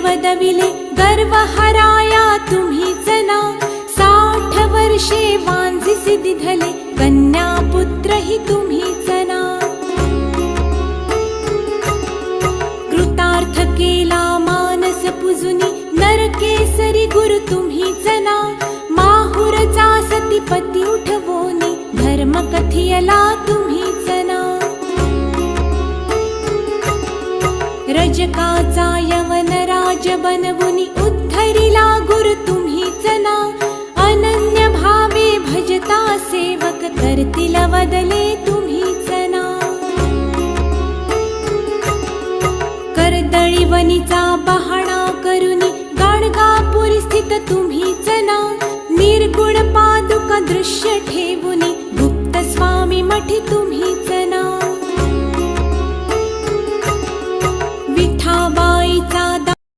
वदविले गर्व हराया तुम्हीच ना 60 वर्षे वांझिसी दिधले कन्या पुत्र ही तुम्हीच ना कृतार्थ केला मानस पुजुनी नरकेसरी गुरु तुम्हीच ना माहुरचा सतीपती उठवोनी धर्म कथियला तुम्हीच ना रजकाचा यवन राज बनवुनी उद्धरिला गुरु तुम्हीच ना अनन्य भावे भजता सेवक करतील वदले तुम्हीच ना कर्दळीवनीचा बहाणा करुनी गाणगापुरी स्थित तुम्हीच ना निर्गुण पादुका दृश्य ठेवुनी गुप्त स्वामी मठी तुम्ही